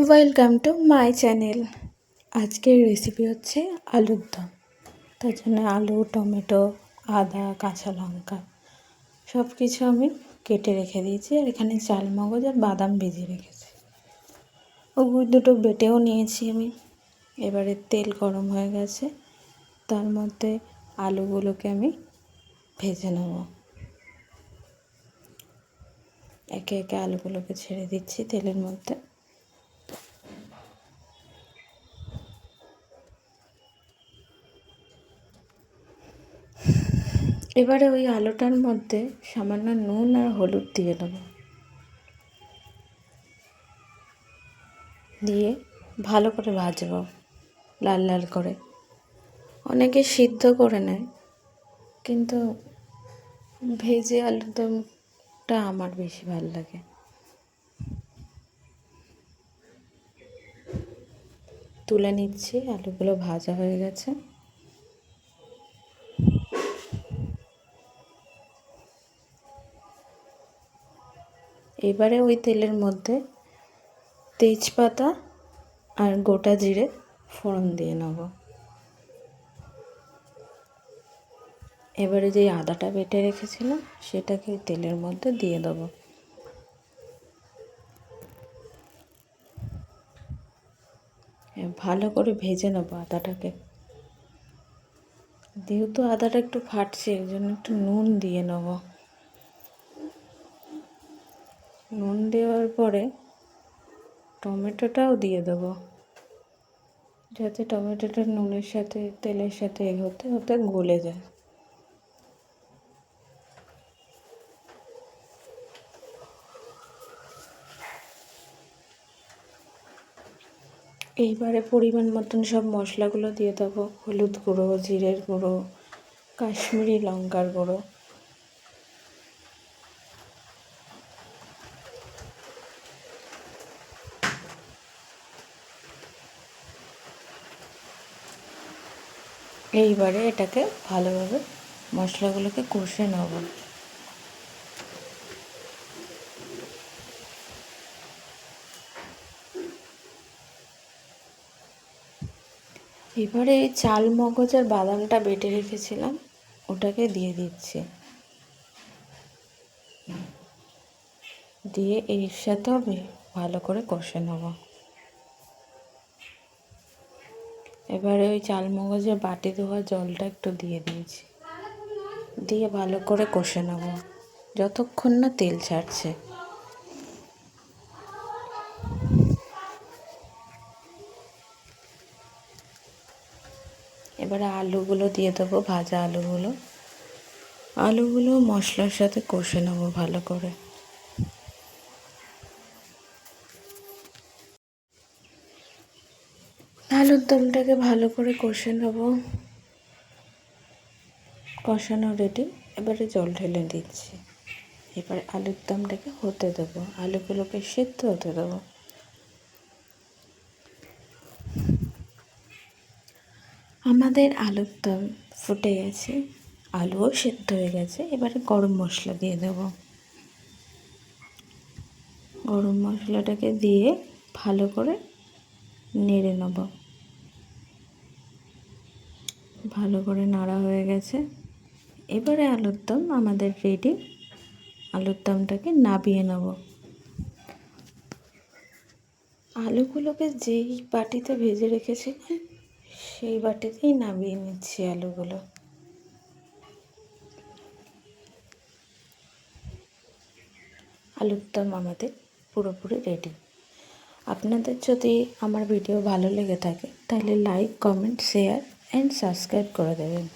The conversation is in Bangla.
Welcome to my channel. আজকের রেসিপি হচ্ছে আলুর দম। তার জন্য আলু, টমেটো, আদা, কাঁচা লঙ্কা সব কিছু আমি কেটে রেখে দিয়েছি। আর এখানে চাল মগজ আর বাদাম ভেজে রেখেছি। ওগুলো দুটো বেটেও নিয়েছি আমি। এবারে তেল গরম হয়ে গেছে, তার মধ্যে আলুগুলোকে আমি ভেজে নেব। একে একে আলুগুলোকে ছেড়ে দিচ্ছি তেলের মধ্যে। এবারে ওই আলুটার মধ্যে সামান্য নুন আর হলুদ দিয়ে দেবো, দিয়ে ভালো করে ভাজবো লাল লাল করে। অনেকে সিদ্ধ করে নেয়, কিন্তু ভেজে আলুর দমটা আমার বেশি ভালো লাগে। তুলে নিচ্ছি, আলুগুলো ভাজা হয়ে গেছে। এবারে ওই তেলের মধ্যে তেজপাতা আর গোটা জিরে ফোড়ন দিয়ে নেব। এবারে যে আদাটা বেটে রেখেছিলাম সেটাকে তেলের মধ্যে দিয়ে দেবো। ভালো করে ভেজে নেবো আদাটাকে। যেহেতু আদাটা একটু ফাটছে, এই জন্য একটু নুন দিয়ে নেব। নুন দেওয়ার পরে টমেটোটাও দিয়ে দেবো, যাতে টমেটোটা নুনের সাথে তেলের সাথে হতে হতে গলে যায়। এইবারে পরিমাণ মতন সব মশলাগুলো দিয়ে দেবো। হলুদ গুঁড়ো, জিরের গুঁড়ো, কাশ্মীরি লঙ্কার গুঁড়ো, এইবারে এটাকে ভালোভাবে মশলাগুলোকে কষে নেব। এবারে এই চাল মগজ আর বাদামটা বেটে রেখেছিলাম ওটাকে দিয়ে দিচ্ছি, দিয়ে এর সাথে ভালো করে কষে নেব। এবারে ওই চাল মগজের বাটি ধোয়া জলটা একটু দিয়ে দিয়েছি, দিয়ে ভালো করে কষে নেব যতক্ষণ না তেল ছাড়ছে। এবারে আলুগুলো দিয়ে দেবো, ভাজা আলুগুলো মশলার সাথে কষে নেব ভালো করে। আলুর দমটাকে ভালো করে কষে নেব। কষানো রেডি। এবারে জল ঢেলে দিচ্ছি। এবার আলুর দমটাকে হতে দেবো, আলুগুলোকে সিদ্ধ হতে দেবো। আমাদের আলুর দম ফুটে গেছে, আলুও সিদ্ধ হয়ে গেছে। এবারে গরম মশলা দিয়ে দেবো। গরম মশলাটাকে দিয়ে ভালো করে নেড়ে নেব। ভালো করে নাড়া হয়ে গেছে। এবারে আলুর দম আমাদের রেডি। আলুর দমটাকে নাবিয়ে নেব। আলুগুলোকে যেই বাটিতে ভেজে রেখেছিলাম সেই বাটিতেই নামিয়ে নিচ্ছি আলুগুলো। আলুর দম আমাদের পুরোপুরি রেডি। আপনাদের যদি আমার ভিডিও ভালো লেগে থাকে তাহলে like, comment, share and subscribe করে দেবেন।